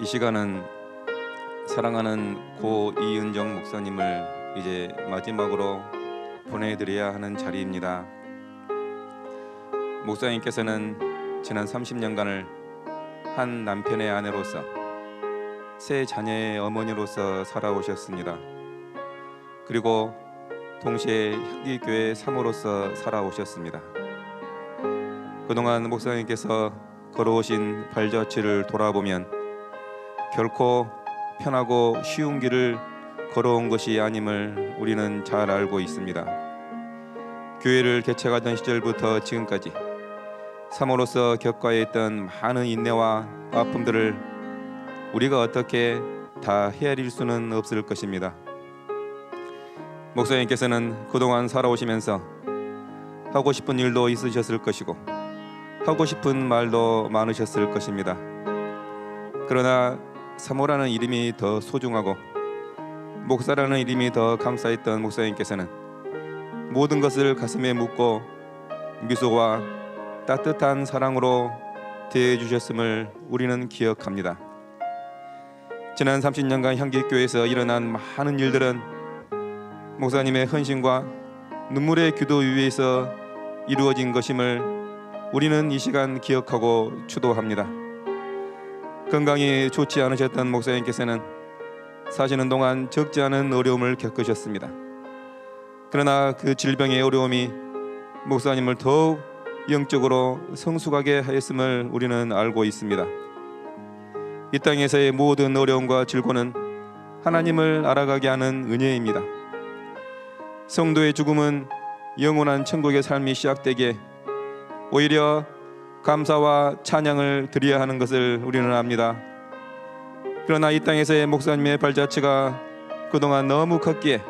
이 시간은 사랑하는 고 이은정 목사님을 이제 마지막으로 보내드려야 하는 자리입니다. 목사님께서는 지난 30년간을 한 남편의 아내로서, 세 자녀의 어머니로서 살아오셨습니다. 그리고 동시에 향기교회 사모로서 살아오셨습니다. 그동안 목사님께서 걸어오신 발자취를 돌아보면 결코 편하고 쉬운 길을 걸어온 것이 아님을 우리는 잘 알고 있습니다. 교회를 개척하던 시절부터 지금까지 사모로서 겪어했던 많은 인내와 아픔들을 우리가 어떻게 다 헤아릴 수는 없을 것입니다. 목사님께서는 그동안 살아오시면서 하고 싶은 일도 있으셨을 것이고 하고 싶은 말도 많으셨을 것입니다. 그러나 사모라는 이름이 더 소중하고 목사라는 이름이 더 감사했던 목사님께서는 모든 것을 가슴에 묻고 미소와 따뜻한 사랑으로 대해주셨음을 우리는 기억합니다. 지난 30년간 향기교회에서 일어난 많은 일들은 목사님의 헌신과 눈물의 기도 위에서 이루어진 것임을 우리는 이 시간 기억하고 추도합니다. 건강이 좋지 않으셨던 목사님께서는 사시는 동안 적지 않은 어려움을 겪으셨습니다. 그러나 그 질병의 어려움이 목사님을 더욱 영적으로 성숙하게 하였음을 우리는 알고 있습니다. 이 땅에서의 모든 어려움과 질고는 하나님을 알아가게 하는 은혜입니다. 성도의 죽음은 영원한 천국의 삶이 시작되기에 오히려 감사와 찬양을 드려야 하는 것을 우리는 압니다. 그러나 이 땅에서의 목사님의 발자취가 그동안 너무 컸기에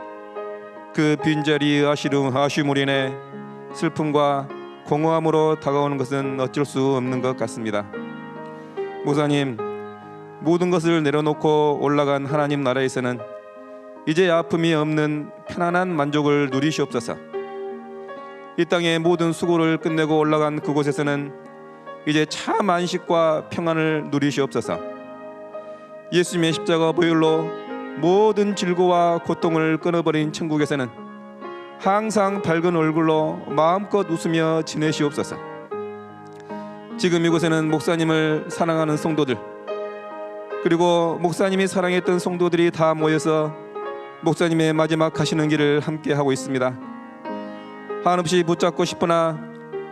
그 빈자리 아쉬움으로 인해 슬픔과 공허함으로 다가오는 것은 어쩔 수 없는 것 같습니다. 목사님, 모든 것을 내려놓고 올라간 하나님 나라에서는 이제 아픔이 없는 편안한 만족을 누리시옵소서. 이 땅의 모든 수고를 끝내고 올라간 그곳에서는 이제 참 안식과 평안을 누리시옵소서. 예수님의 십자가 보혈로 모든 질고와 고통을 끊어버린 천국에서는 항상 밝은 얼굴로 마음껏 웃으며 지내시옵소서. 지금 이곳에는 목사님을 사랑하는 성도들, 그리고 목사님이 사랑했던 성도들이 다 모여서 목사님의 마지막 가시는 길을 함께 하고 있습니다. 한없이 붙잡고 싶으나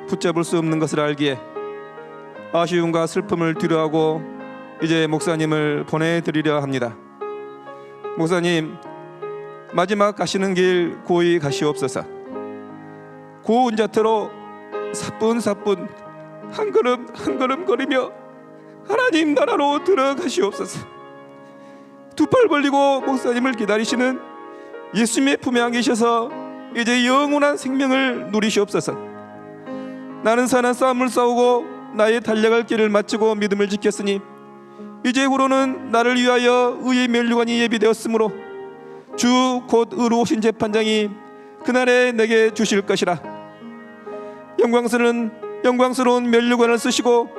붙잡을 수 없는 것을 알기에 아쉬움과 슬픔을 뒤로하고 이제 목사님을 보내드리려 합니다. 목사님, 마지막 가시는 길 고이 가시옵소서. 고운 자태로 사뿐사뿐 한 걸음 한 걸음 걸으며 하나님 나라로 들어가시옵소서. 두 팔 벌리고 목사님을 기다리시는 예수님의 품에 안기셔서 이제 영원한 생명을 누리시옵소서. 나는 선한 싸움을 싸우고 나의 달려갈 길을 마치고 믿음을 지켰으니 이제후로는 나를 위하여 의의 면류관이 예비되었으므로 주 곧 의로우신 재판장이 그날에 내게 주실 것이라. 영광스러운 면류관을 쓰시고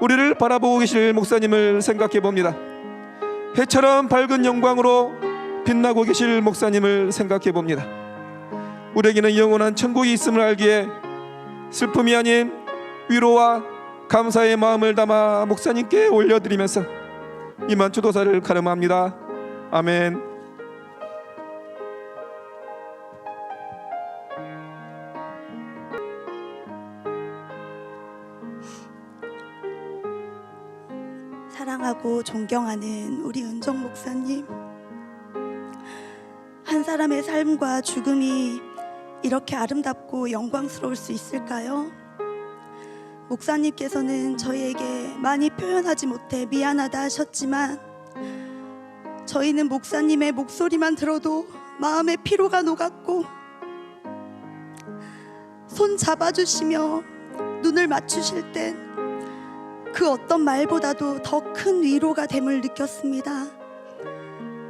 우리를 바라보고 계실 목사님을 생각해 봅니다. 해처럼 밝은 영광으로 빛나고 계실 목사님을 생각해 봅니다. 우리에게는 영원한 천국이 있음을 알기에 슬픔이 아닌 위로와 감사의 마음을 담아 목사님께 올려드리면서 이만 추도사를 가름합니다. 아멘. 사랑하고 존경하는 우리 은정 목사님, 한 사람의 삶과 죽음이 이렇게 아름답고 영광스러울 수 있을까요? 목사님께서는 저희에게 많이 표현하지 못해 미안하다 하셨지만 저희는 목사님의 목소리만 들어도 마음의 피로가 녹았고 손 잡아주시며 눈을 맞추실 땐 그 어떤 말보다도 더 큰 위로가 됨을 느꼈습니다.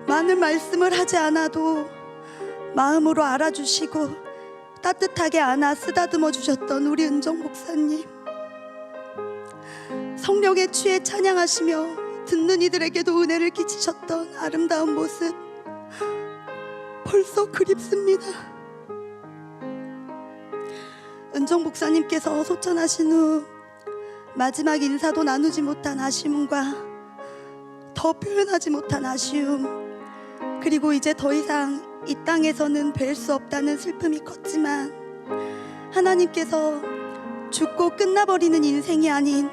많은 말씀을 하지 않아도 마음으로 알아주시고 따뜻하게 안아 쓰다듬어 주셨던 우리 은정 목사님, 성령에 취해 찬양하시며 듣는 이들에게도 은혜를 끼치셨던 아름다운 모습 벌써 그립습니다. 은정 목사님께서 소천하신 후 마지막 인사도 나누지 못한 아쉬움과 더 표현하지 못한 아쉬움, 그리고 이제 더 이상 이 땅에서는 뵐 수 없다는 슬픔이 컸지만, 하나님께서 죽고 끝나버리는 인생이 아닌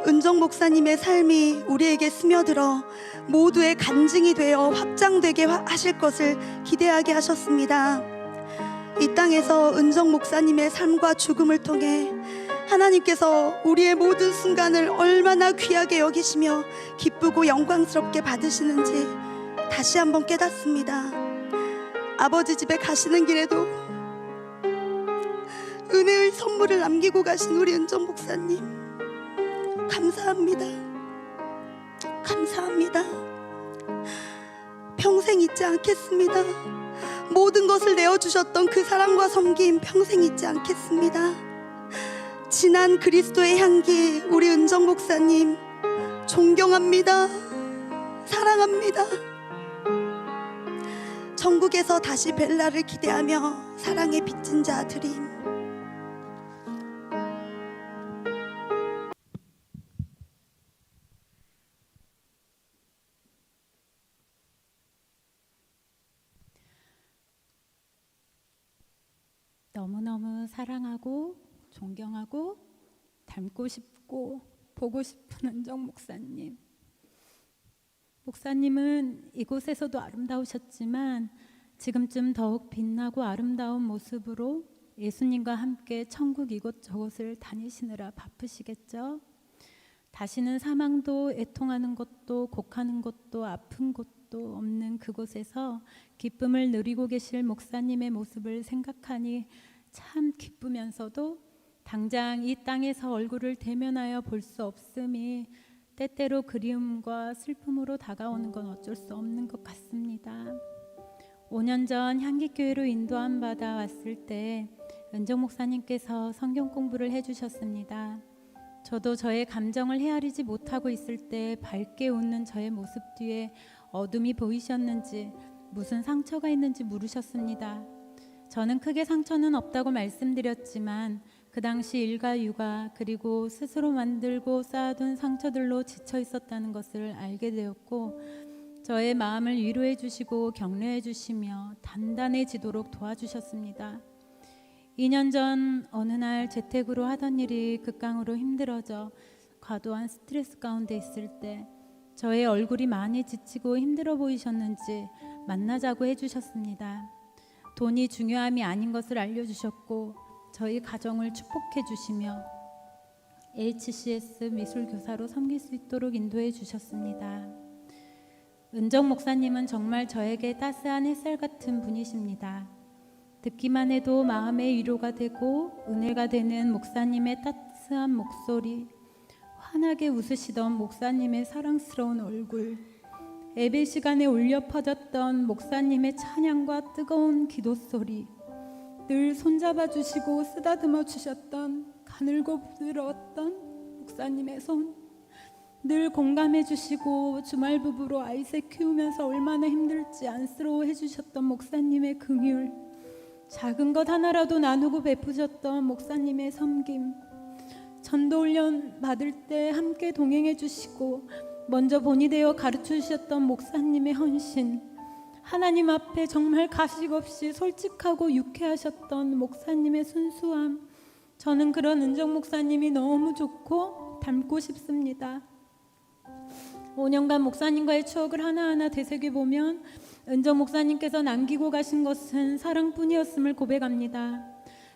은정 목사님의 삶이 우리에게 스며들어 모두의 간증이 되어 확장되게 하실 것을 기대하게 하셨습니다. 이 땅에서 은정 목사님의 삶과 죽음을 통해 하나님께서 우리의 모든 순간을 얼마나 귀하게 여기시며 기쁘고 영광스럽게 받으시는지 다시 한번 깨닫습니다. 아버지 집에 가시는 길에도 은혜의 선물을 남기고 가신 우리 은정 목사님, 감사합니다. 감사합니다. 평생 잊지 않겠습니다. 모든 것을 내어주셨던 그 사랑과 섬김 평생 잊지 않겠습니다. 진한 그리스도의 향기, 우리 은정 목사님 존경합니다. 사랑합니다. 천국에서 다시 벨라를 기대하며 사랑에 빚진 자 드림. 너무너무 사랑하고 존경하고 닮고 싶고 보고 싶은 은정 목사님. 목사님은 이곳에서도 아름다우셨지만 지금쯤 더욱 빛나고 아름다운 모습으로 예수님과 함께 천국 이곳저곳을 다니시느라 바쁘시겠죠. 다시는 사망도 애통하는 것도 곡하는 것도 아픈 것도 없는 그곳에서 기쁨을 누리고 계실 목사님의 모습을 생각하니 참 기쁘면서도 당장 이 땅에서 얼굴을 대면하여 볼 수 없음이 때때로 그리움과 슬픔으로 다가오는 건 어쩔 수 없는 것 같습니다. 5년 전 향기교회로 인도함 받아 왔을 때 은정 목사님께서 성경 공부를 해주셨습니다. 저도 저의 감정을 헤아리지 못하고 있을 때 밝게 웃는 저의 모습 뒤에 어둠이 보이셨는지 무슨 상처가 있는지 물으셨습니다. 저는 크게 상처는 없다고 말씀드렸지만 그 당시 일과 육아 그리고 스스로 만들고 쌓아둔 상처들로 지쳐 있었다는 것을 알게 되었고, 저의 마음을 위로해 주시고 격려해 주시며 단단해지도록 도와주셨습니다. 2년 전 어느 날 재택으로 하던 일이 극강으로 힘들어져 과도한 스트레스 가운데 있을 때 저의 얼굴이 많이 지치고 힘들어 보이셨는지 만나자고 해주셨습니다. 돈이 중요함이 아닌 것을 알려주셨고 저희 가정을 축복해 주시며 HCS 미술교사로 섬길 수 있도록 인도해 주셨습니다. 은정 목사님은 정말 저에게 따스한 햇살 같은 분이십니다. 듣기만 해도 마음의 위로가 되고 은혜가 되는 목사님의 따스한 목소리, 환하게 웃으시던 목사님의 사랑스러운 얼굴, 예배 시간에 울려 퍼졌던 목사님의 찬양과 뜨거운 기도 소리, 늘 손잡아 주시고 쓰다듬어 주셨던 가늘고 부드러웠던 목사님의 손, 늘 공감해 주시고 주말 부부로 아이셋 키우면서 얼마나 힘들지 안쓰러워해 주셨던 목사님의 긍휼, 작은 것 하나라도 나누고 베푸셨던 목사님의 섬김, 전도 훈련 받을 때 함께 동행해 주시고 먼저 본이 되어 가르쳐 주셨던 목사님의 헌신, 하나님 앞에 정말 가식 없이 솔직하고 유쾌하셨던 목사님의 순수함, 저는 그런 은정 목사님이 너무 좋고 닮고 싶습니다. 5년간 목사님과의 추억을 하나하나 되새겨보면 은정 목사님께서 남기고 가신 것은 사랑뿐이었음을 고백합니다.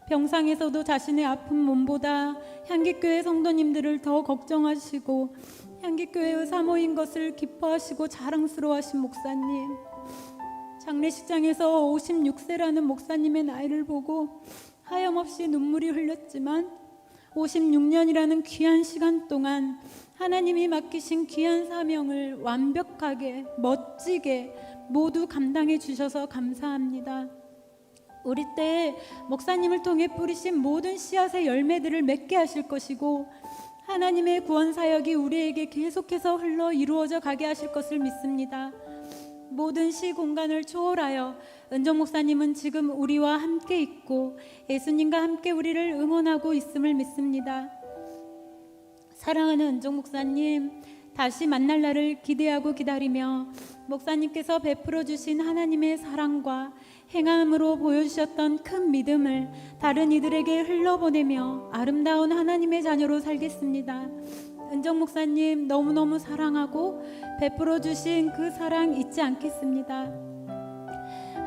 병상에서도 자신의 아픈 몸보다 향기교회 성도님들을 더 걱정하시고 향기교회의 사모인 것을 기뻐하시고 자랑스러워하신 목사님, 장례식장에서 56세라는 목사님의 나이를 보고 하염없이 눈물이 흘렸지만 56년이라는 귀한 시간 동안 하나님이 맡기신 귀한 사명을 완벽하게 멋지게 모두 감당해 주셔서 감사합니다. 우리 때에 목사님을 통해 뿌리신 모든 씨앗의 열매들을 맺게 하실 것이고 하나님의 구원 사역이 우리에게 계속해서 흘러 이루어져 가게 하실 것을 믿습니다. 모든 시 공간을 초월하여 은정 목사님은 지금 우리와 함께 있고 예수님과 함께 우리를 응원하고 있음을 믿습니다. 사랑하는 은정 목사님, 다시 만날 날을 기대하고 기다리며 목사님께서 베풀어 주신 하나님의 사랑과 행함으로 보여주셨던 큰 믿음을 다른 이들에게 흘러보내며 아름다운 하나님의 자녀로 살겠습니다. 은정 목사님 너무너무 사랑하고 베풀어 주신 그 사랑 잊지 않겠습니다.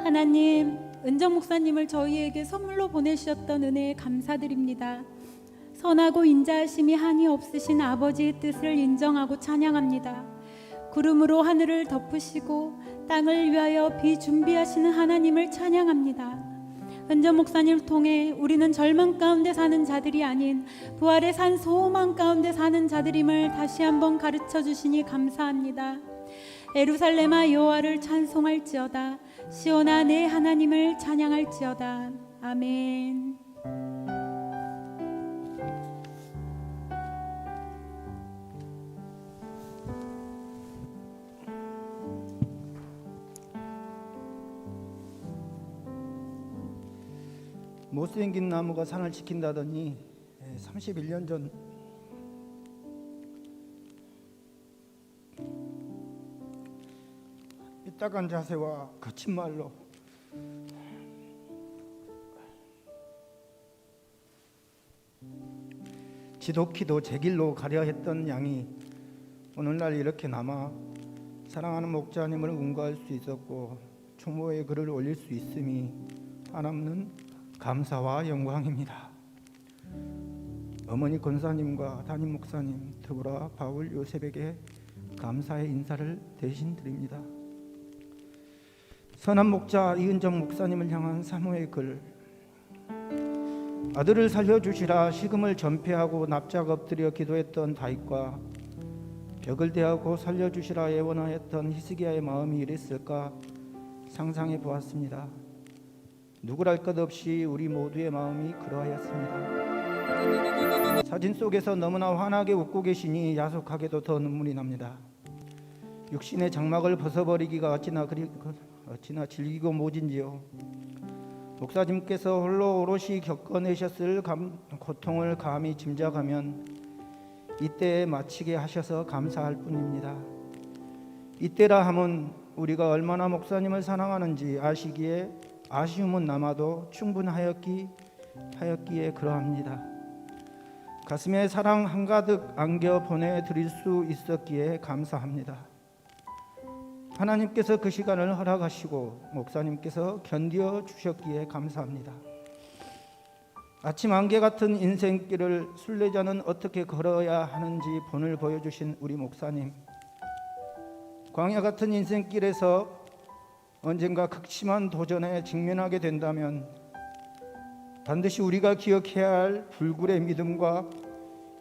하나님, 은정 목사님을 저희에게 선물로 보내주셨던 은혜에 감사드립니다. 선하고 인자하심이 한이 없으신 아버지의 뜻을 인정하고 찬양합니다. 구름으로 하늘을 덮으시고 땅을 위하여 비 준비하시는 하나님을 찬양합니다. 은정 목사님을 통해 우리는 절망 가운데 사는 자들이 아닌 부활의 산 소망 가운데 사는 자들임을 다시 한번 가르쳐 주시니 감사합니다. 예루살렘아 여호와를 찬송할지어다. 시온아 내 하나님을 찬양할지어다. 아멘. 못생긴 나무가 산을 지킨다더니 31년 전 삐딱한 자세와 거친 말로 지독히도 제 길로 가려 했던 양이 오늘날 이렇게 남아 사랑하는 목자님을 응거할 수 있었고 추모의 글을 올릴 수 있음이 한없는 감사와 영광입니다. 어머니 권사님과 담임 목사님 더불어 바울 요셉에게 감사의 인사를 대신 드립니다. 선한 목자 이은정 목사님을 향한 사모의 글. 아들을 살려주시라 식음을 전폐하고 납작 엎드려 기도했던 다윗과 벽을 대하고 살려주시라 애원하였던 히스기야의 마음이 이랬을까 상상해 보았습니다. 누구랄 것 없이 우리 모두의 마음이 그러하였습니다. 사진 속에서 너무나 환하게 웃고 계시니 야속하게도 더 눈물이 납니다. 육신의 장막을 벗어버리기가 어찌나 질기고 모진지요. 목사님께서 홀로 오롯이 겪어내셨을 고통을 감히 짐작하면 이때에 마치게 하셔서 감사할 뿐입니다. 이때라 함은 우리가 얼마나 목사님을 사랑하는지 아시기에 아쉬움은 남아도 충분하였기에 그러합니다. 가슴에 사랑 한가득 안겨 보내드릴 수 있었기에 감사합니다. 하나님께서 그 시간을 허락하시고 목사님께서 견디어 주셨기에 감사합니다. 아침 안개 같은 인생길을 순례자는 어떻게 걸어야 하는지 본을 보여주신 우리 목사님, 광야 같은 인생길에서 언젠가 극심한 도전에 직면하게 된다면 반드시 우리가 기억해야 할 불굴의 믿음과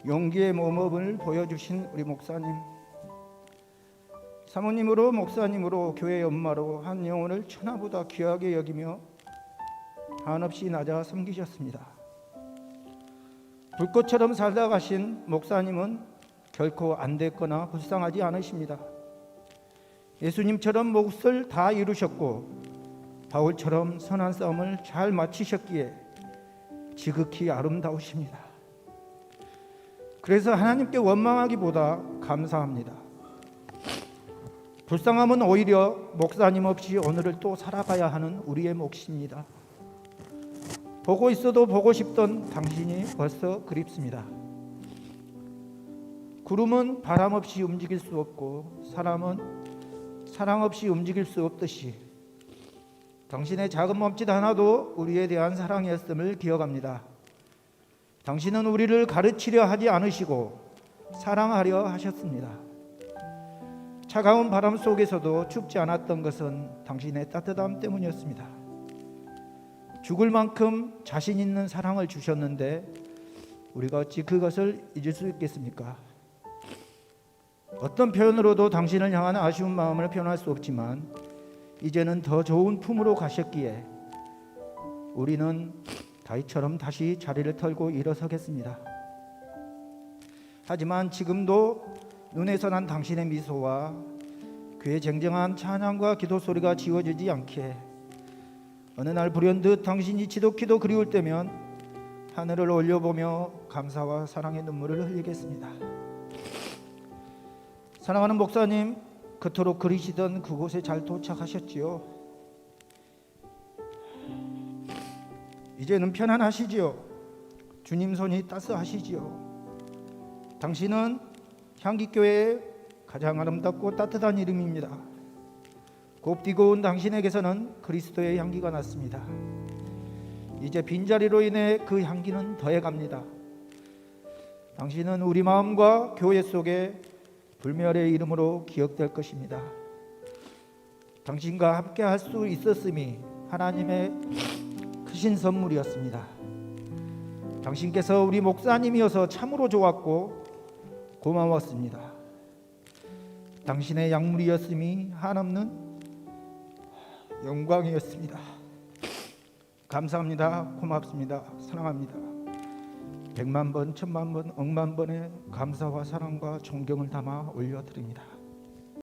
용기의 모범을 보여주신 우리 목사님, 사모님으로 목사님으로 교회 엄마로 한 영혼을 천하보다 귀하게 여기며 한없이 낮아 섬기셨습니다. 불꽃처럼 살다 가신 목사님은 결코 안됐거나 불쌍하지 않으십니다. 예수님처럼 몫을 다 이루셨고 바울처럼 선한 싸움을 잘 마치셨기에 지극히 아름다우십니다. 그래서 하나님께 원망하기보다 감사합니다. 불쌍함은 오히려 목사님 없이 오늘을 또 살아가야 하는 우리의 몫입니다. 보고 있어도 보고 싶던 당신이 벌써 그립습니다. 구름은 바람 없이 움직일 수 없고 사람은 사랑 없이 움직일 수 없듯이 당신의 작은 몸짓 하나도 우리에 대한 사랑이었음을 기억합니다. 당신은 우리를 가르치려 하지 않으시고 사랑하려 하셨습니다. 차가운 바람 속에서도 춥지 않았던 것은 당신의 따뜻함 때문이었습니다. 죽을 만큼 자신 있는 사랑을 주셨는데 우리가 어찌 그것을 잊을 수 있겠습니까? 어떤 표현으로도 당신을 향한 아쉬운 마음을 표현할 수 없지만 이제는 더 좋은 품으로 가셨기에 우리는 다윗처럼 다시 자리를 털고 일어서겠습니다. 하지만 지금도 눈에서 난 당신의 미소와 그의 쟁쟁한 찬양과 기도 소리가 지워지지 않게 어느 날 불현듯 당신이 지독히도 그리울 때면 하늘을 올려보며 감사와 사랑의 눈물을 흘리겠습니다. 사랑하는 목사님, 그토록 그리시던 그곳에 잘 도착하셨지요? 이제는 편안하시지요? 주님 손이 따스하시지요? 당신은 향기교회의 가장 아름답고 따뜻한 이름입니다. 곱디고 온 당신에게서는 그리스도의 향기가 났습니다. 이제 빈자리로 인해 그 향기는 더해갑니다. 당신은 우리 마음과 교회 속에 불멸의 이름으로 기억될 것입니다. 당신과 함께 할 수 있었음이 하나님의 크신 선물이었습니다. 당신께서 우리 목사님이어서 참으로 좋았고 고마웠습니다. 당신의 약물이었음이 한없는 영광이었습니다. 감사합니다. 고맙습니다. 사랑합니다. 100만 번, 1000만 번, 억만 번의 감사와 사랑과 존경을 담아 올려드립니다.